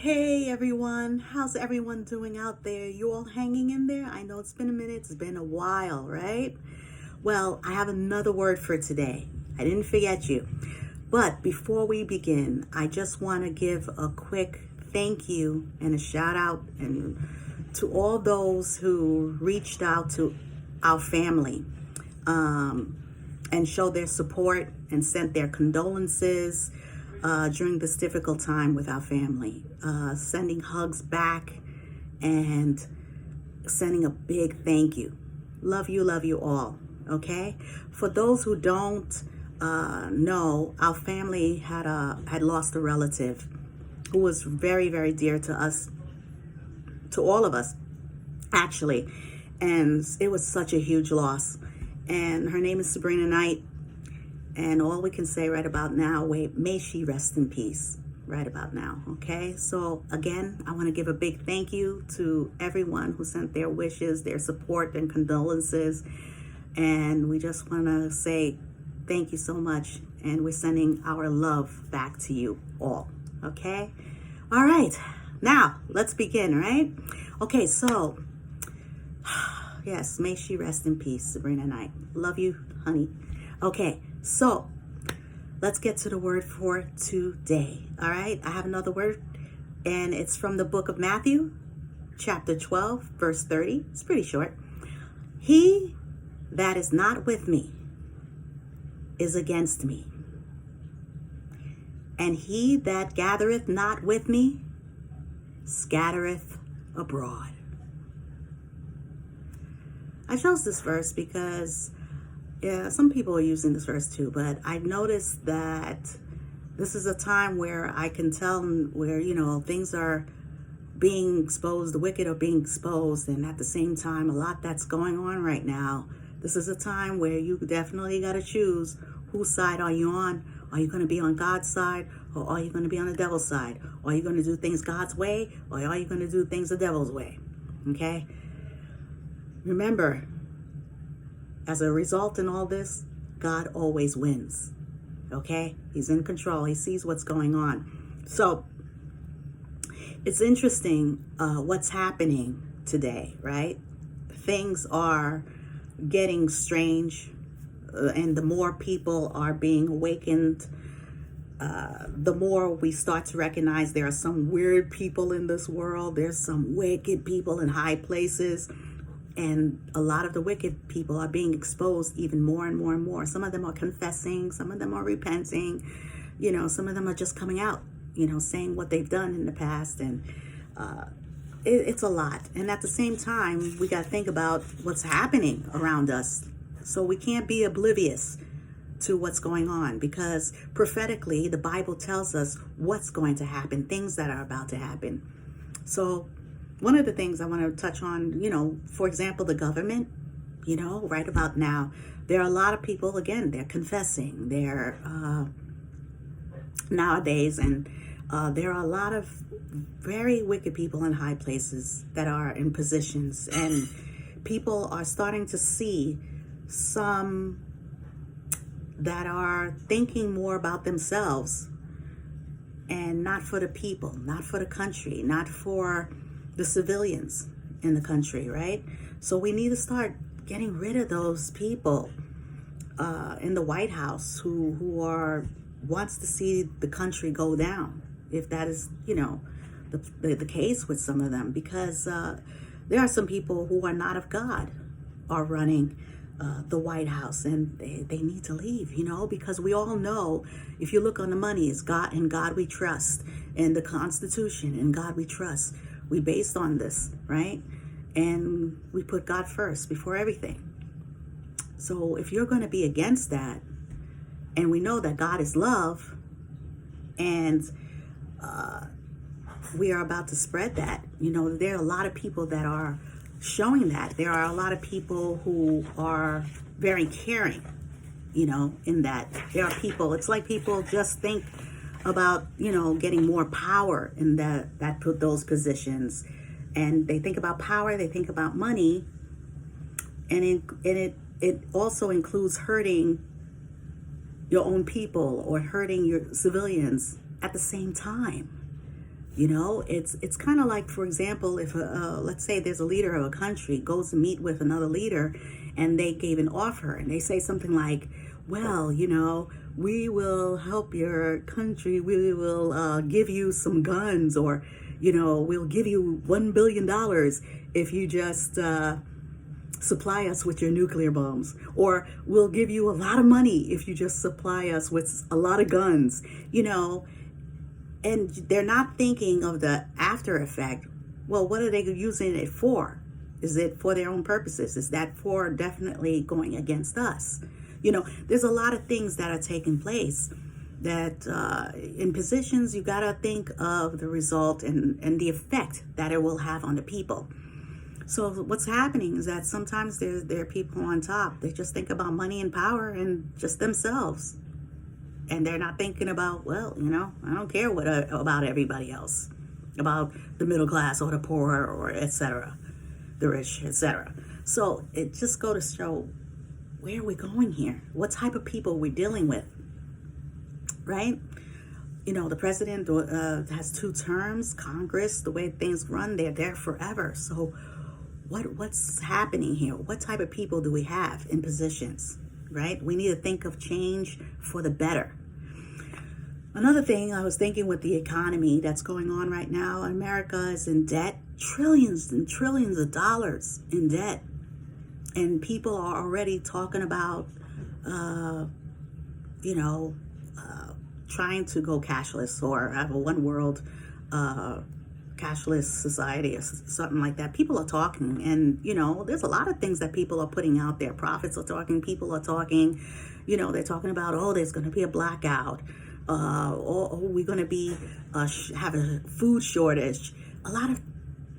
Hey everyone, how's everyone doing out there? You all hanging in there? I know it's been a minute, it's been a while, right? Well, I have another word for today. I didn't forget you. But before we begin, I just want to give a quick thank you and a shout out and to all those who reached out to our family and showed their support and sent their condolences during this difficult time with our family, sending hugs back and sending a big thank you. Love you all. Okay. For those who don't know, our family had lost a relative who was very, very dear to us, to all of us, actually, and it was such a huge loss. And her name is Sabrina Knight. And all we can say right about now, may she rest in peace right about now, okay? So again, I want to give a big thank you to everyone who sent their wishes, their support, and condolences. And we just want to say thank you so much. And we're sending our love back to you all, okay? All right, now let's begin, right? Okay, so yes, may she rest in peace, Sabrina Knight. Love you, honey. Okay, so let's get to the word for today. All right, I have another word, and it's from the book of Matthew, chapter 12, verse 30. It's pretty short. He that is not with me is against me, and he that gathereth not with me scattereth abroad. I chose this verse because some people are using this verse too, but I noticed that this is a time where I can tell where, things are being exposed, the wicked are being exposed, and at the same time, a lot that's going on right now. This is a time where you definitely got to choose whose side are you on. Are you going to be on God's side, or are you going to be on the devil's side? Are you going to do things God's way, or are you going to do things the devil's way? Okay? Remember, as a result in all this, God always wins. Okay? He's in control. He sees what's going on. So it's interesting what's happening today, right? Things are getting strange, and the more people are being awakened, the more we start to recognize there are some weird people in this world. There's some wicked people in high places. And a lot of the wicked people are being exposed even more and more and more. Some of them are confessing. Some of them are repenting. Some of them are just coming out, saying what they've done in the past. And it's a lot. And at the same time, we got to think about what's happening around us. So we can't be oblivious to what's going on, because prophetically, the Bible tells us what's going to happen, things that are about to happen. So one of the things I want to touch on, for example, the government, right about now, there are a lot of people, again, they're confessing, they're nowadays, and there are a lot of very wicked people in high places that are in positions, and people are starting to see some that are thinking more about themselves and not for the people, not for the country, not for the civilians in the country, right? So we need to start getting rid of those people in the White House who wants to see the country go down, if that is, the case with some of them, because there are some people who are not of God are running the White House, and they need to leave, because we all know, if you look on the money, it's God, and God we trust, and the Constitution, and God we trust. We based on this, right? And we put God first before everything. So if you're going to be against that, and we know that God is love, and we are about to spread that, there are a lot of people that are showing that. There are a lot of people who are very caring, in that. There are people, it's like people just think about, getting more power in that put those positions. And they think about power, they think about money, and it also includes hurting your own people or hurting your civilians at the same time. It's kind of like, for example, if let's say there's a leader of a country goes to meet with another leader, and they gave an offer, and they say something like, well, we will help your country, we will give you some guns, or we'll give you $1 billion if you just supply us with your nuclear bombs, or we'll give you a lot of money if you just supply us with a lot of guns. And they're not thinking of the after effect. Well, what are they using it for? Is it for their own purposes? Is that for definitely going against us? There's a lot of things that are taking place that in positions, you got to think of the result and the effect that it will have on the people. So what's happening is that sometimes there are people on top. They just think about money and power and just themselves. And they're not thinking about, well, I don't care about everybody else, about the middle class or the poor or etc., the rich, etc. So it just goes to show, where are we going here? What type of people we're dealing with, right? The president has 2 terms. Congress, the way things run, they're there forever. So what's happening here? What type of people do we have in positions, right? We need to think of change for the better. Another thing I was thinking with the economy that's going on right now, America is in debt, trillions and trillions of dollars in debt. And people are already talking about, trying to go cashless or have a one world cashless society or something like that. People are talking, and there's a lot of things that people are putting out there. Prophets are talking, people are talking, they're talking about, there's going to be a blackout, or we're going to be have a food shortage. A lot of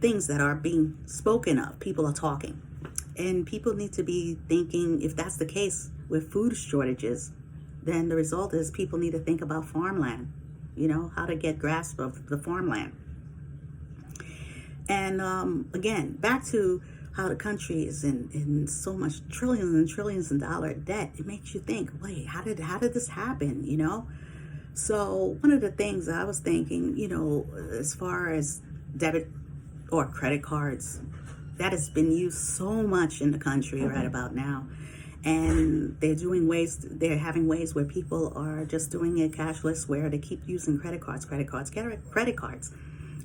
things that are being spoken of, people are talking, and people need to be thinking, if that's the case with food shortages, then the result is people need to think about farmland, how to get grasp of the farmland. And again, back to how the country is in so much trillions and trillions of dollar debt. It makes you think, wait, how did this happen? So one of the things I was thinking, as far as debit or credit cards, that has been used so much in the country right about now. And they're having ways where people are just doing it cashless, where they keep using credit cards.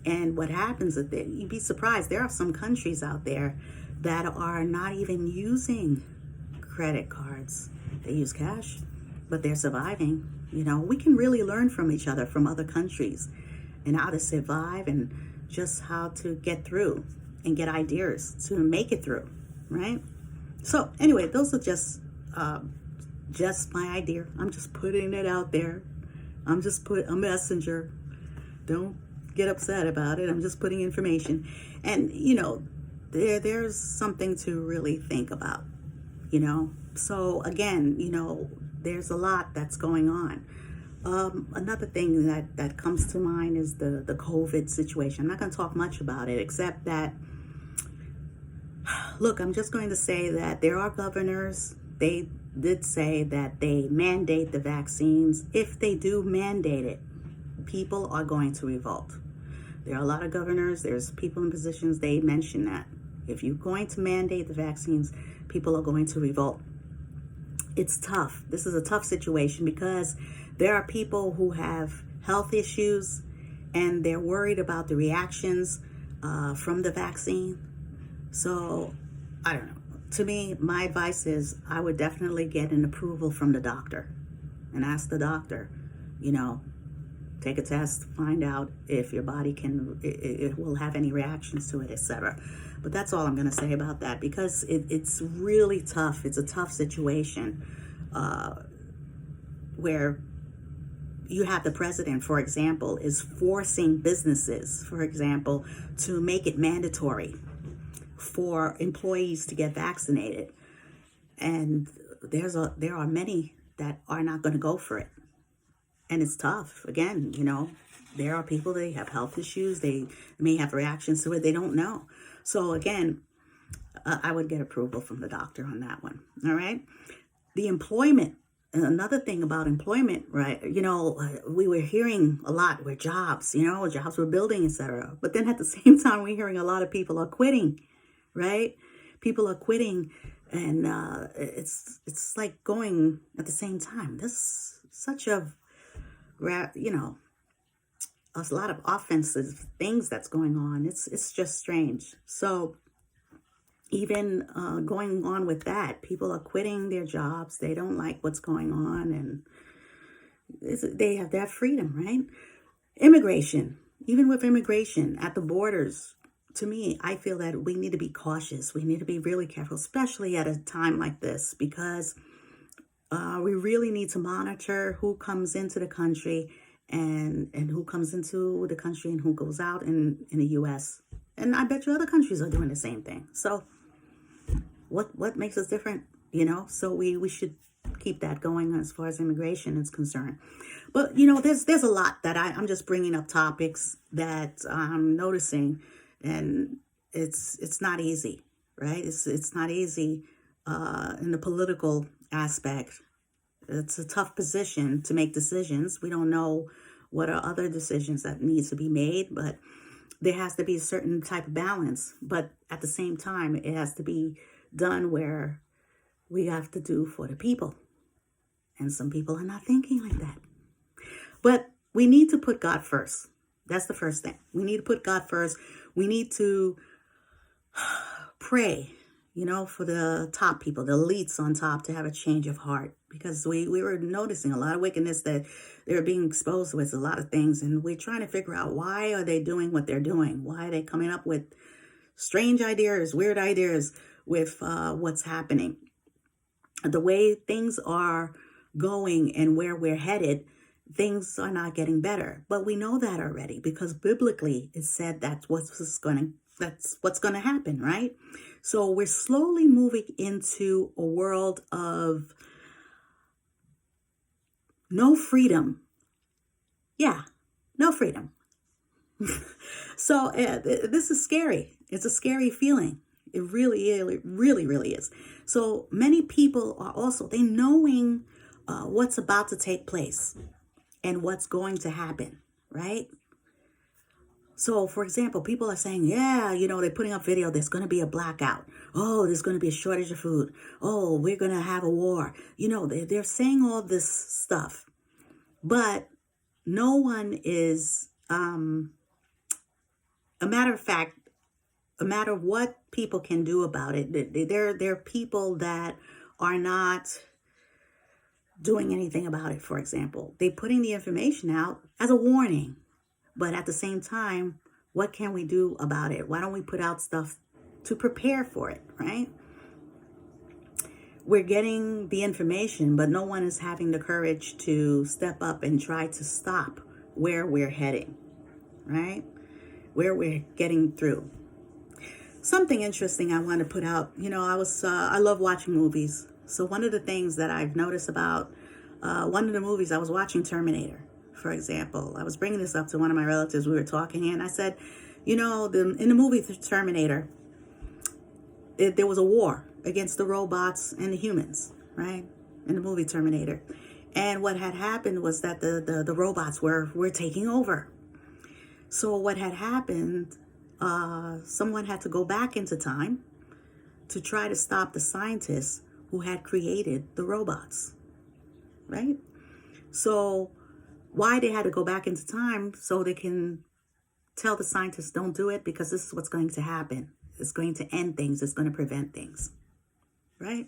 And what happens is that you'd be surprised, there are some countries out there that are not even using credit cards. They use cash, but they're surviving. We can really learn from each other, from other countries, and how to survive and just how to get through and get ideas to make it through, right? So anyway, those are just my idea. I'm just putting it out there. I'm just a messenger. Don't get upset about it. I'm just putting information. And, there's something to really think about, So again, there's a lot that's going on. Another thing that comes to mind is the COVID situation. I'm not going to talk much about it, except that, look, I'm just going to say that there are governors. They did say that they mandate the vaccines. If they do mandate it, people are going to revolt. There are a lot of governors, there's people in positions, they mention that. If you're going to mandate the vaccines, people are going to revolt. It's tough. This is a tough situation because there are people who have health issues and they're worried about the reactions from the vaccine. So, I don't know. To me, my advice is I would definitely get an approval from the doctor and ask the doctor, take a test, find out if your body it will have any reactions to it, etc. But that's all I'm going to say about that, because it's really tough. It's a tough situation where you have the president, for example, is forcing businesses, for example, to make it mandatory for employees to get vaccinated. And there are many that are not going to go for it. And it's tough. Again, there are people, they have health issues. They may have reactions to it. They don't know. So again, I would get approval from the doctor on that one. All right. The employment another thing about employment, right? We were hearing a lot where jobs, jobs were building, etc. But then at the same time, we're hearing a lot of people are quitting, right? People are quitting, and it's like going at the same time. This such a lot of offensive things that's going on. It's just strange. So even going on with that, people are quitting their jobs. They don't like what's going on, and they have that freedom, right? Immigration, even with immigration at the borders, to me, I feel that we need to be cautious. We need to be really careful, especially at a time like this, because we really need to monitor who comes into the country and who comes into the country and who goes out in the U.S. And I bet you other countries are doing the same thing. So what makes us different, So we should keep that going as far as immigration is concerned. But, there's a lot that I'm just bringing up topics that I'm noticing, and it's not easy, right? It's not easy in the political aspect. It's a tough position to make decisions. We don't know what are other decisions that needs to be made, but there has to be a certain type of balance. But at the same time, it has to be done where we have to do for the people. And some people are not thinking like that. But we need to put God first. That's the first thing. We need to put God first. We need to pray, for the top people, the elites on top, to have a change of heart. Because we were noticing a lot of wickedness that they're being exposed with, a lot of things. And we're trying to figure out, why are they doing what they're doing? Why are they coming up with strange ideas, weird ideas with what's happening? The way things are going and where we're headed, things are not getting better. But we know that already, because biblically it said that's what's going to happen, right? So we're slowly moving into a world of no freedom. Yeah, no freedom. So this is scary. It's a scary feeling. It really, really, really is. So many people are also, they knowing what's about to take place and what's going to happen, right? So, for example, people are saying, yeah, they're putting up video, there's going to be a blackout. Oh, there's going to be a shortage of food. Oh, we're going to have a war. They're saying all this stuff. But no one is, a matter of fact, no matter what people can do about it, there are people that are not doing anything about it. For example, they're putting the information out as a warning. But at the same time, what can we do about it? Why don't we put out stuff to prepare for it, right? We're getting the information, but no one is having the courage to step up and try to stop where we're heading, right? Where we're getting through. Something interesting I want to put out, I love watching movies. So one of the things that I've noticed about one of the movies, I was watching Terminator. For example, I was bringing this up to one of my relatives. We were talking, and I said, in the movie Terminator, there was a war against the robots and the humans, right? In the movie Terminator. And what had happened was that the robots were taking over. So what had happened, someone had to go back into time to try to stop the scientists who had created the robots, right? So why they had to go back into time, so they can tell the scientists, don't do it, because this is what's going to happen. It's going to end things. It's going to prevent things, right?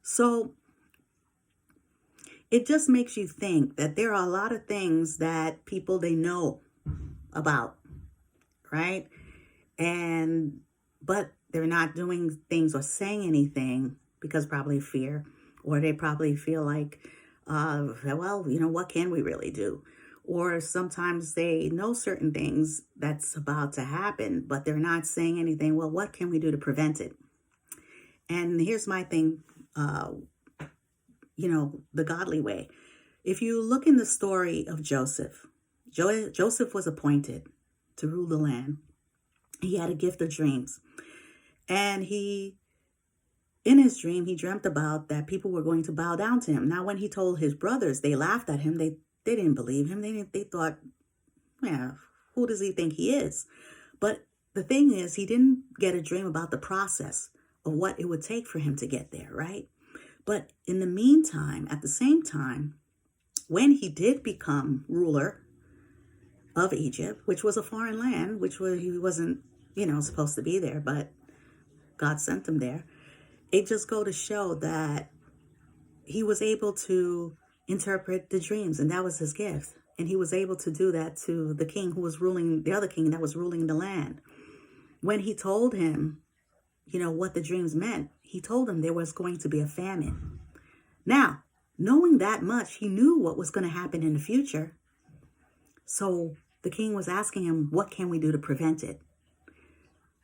So it just makes you think that there are a lot of things that people, they know about, right? But they're not doing things or saying anything because probably fear, or they probably feel like, what can we really do? Or sometimes they know certain things that's about to happen, but they're not saying anything. Well, what can we do to prevent it? And here's my thing, the godly way. If you look in the story of Joseph, Joseph was appointed to rule the land. He had a gift of dreams, and he In his dream, he dreamt about that people were going to bow down to him. Now, when he told his brothers, they laughed at him. They didn't believe him. They thought, yeah, who does he think he is? But the thing is, he didn't get a dream about the process of what it would take for him to get there, right? But in the meantime, at the same time, when he did become ruler of Egypt, which was a foreign land, he wasn't, supposed to be there, but God sent him there. It just go to show that he was able to interpret the dreams, and that was his gift. And he was able to do that to the king who was ruling, the other king that was ruling the land. When he told him, what the dreams meant, he told him there was going to be a famine. Now, knowing that much, he knew what was going to happen in the future. So the king was asking him, what can we do to prevent it?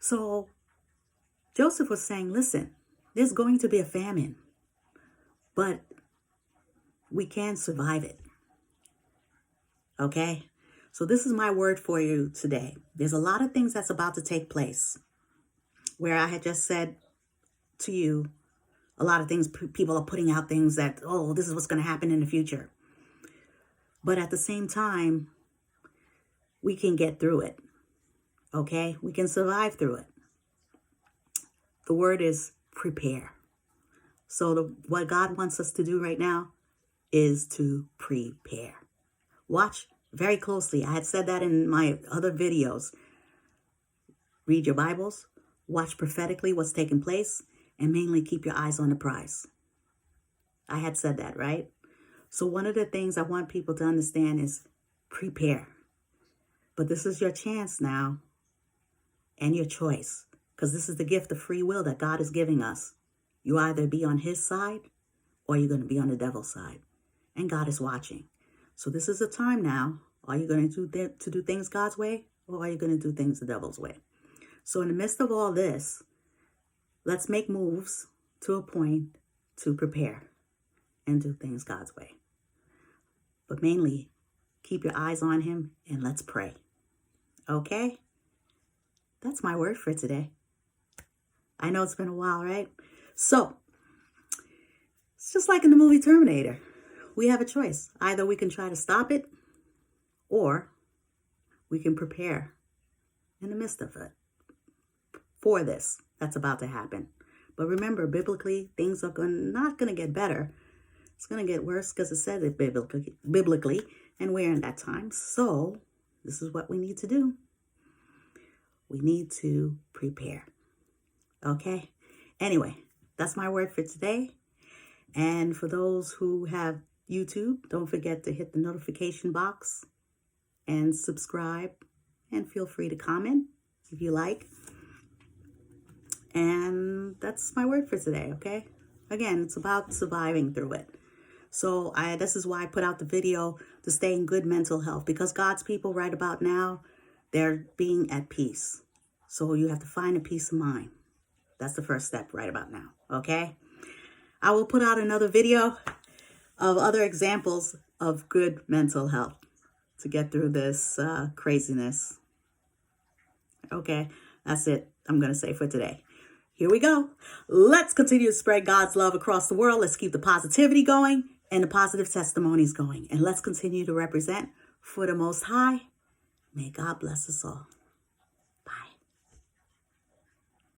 So Joseph was saying, listen, there's going to be a famine, but we can survive it. Okay? So this is my word for you today. There's a lot of things that's about to take place where I had just said to you, a lot of things, people are putting out things that, oh, this is what's going to happen in the future. But at the same time, we can get through it. Okay? We can survive through it. The word is prepare. So what God wants us to do right now is to prepare. Watch very closely. I had said that in my other videos. Read your Bibles, watch prophetically what's taking place, and mainly keep your eyes on the prize. I had said that, right? So one of the things I want people to understand is prepare. But this is your chance now and your choice, because this is the gift of free will that God is giving us. You either be on his side or you're going to be on the devil's side. And God is watching. So this is a time now. Are you going to do things God's way, or are you going to do things the devil's way? So in the midst of all this, let's make moves to a point to prepare and do things God's way. But mainly, keep your eyes on him and let's pray. Okay? That's my word for today. I know it's been a while, right? So, it's just like in the movie Terminator. We have a choice. Either we can try to stop it, or we can prepare in the midst of it for this that's about to happen. But remember, biblically, things are not going to get better. It's going to get worse because it says it biblically, and we're in that time. So this is what we need to do. We need to prepare. Okay? Anyway, that's my word for today. And for those who have YouTube, don't forget to hit the notification box and subscribe, and feel free to comment if you like. And that's my word for today, okay? Again, it's about surviving through it. So this is why I put out the video, to stay in good mental health, because God's people right about now, they're being at peace. So you have to find a peace of mind. That's the first step right about now, okay? I will put out another video of other examples of good mental health to get through this craziness. Okay, that's it. I'm going to say for today. Here we go. Let's continue to spread God's love across the world. Let's keep the positivity going and the positive testimonies going. And let's continue to represent for the Most High. May God bless us all.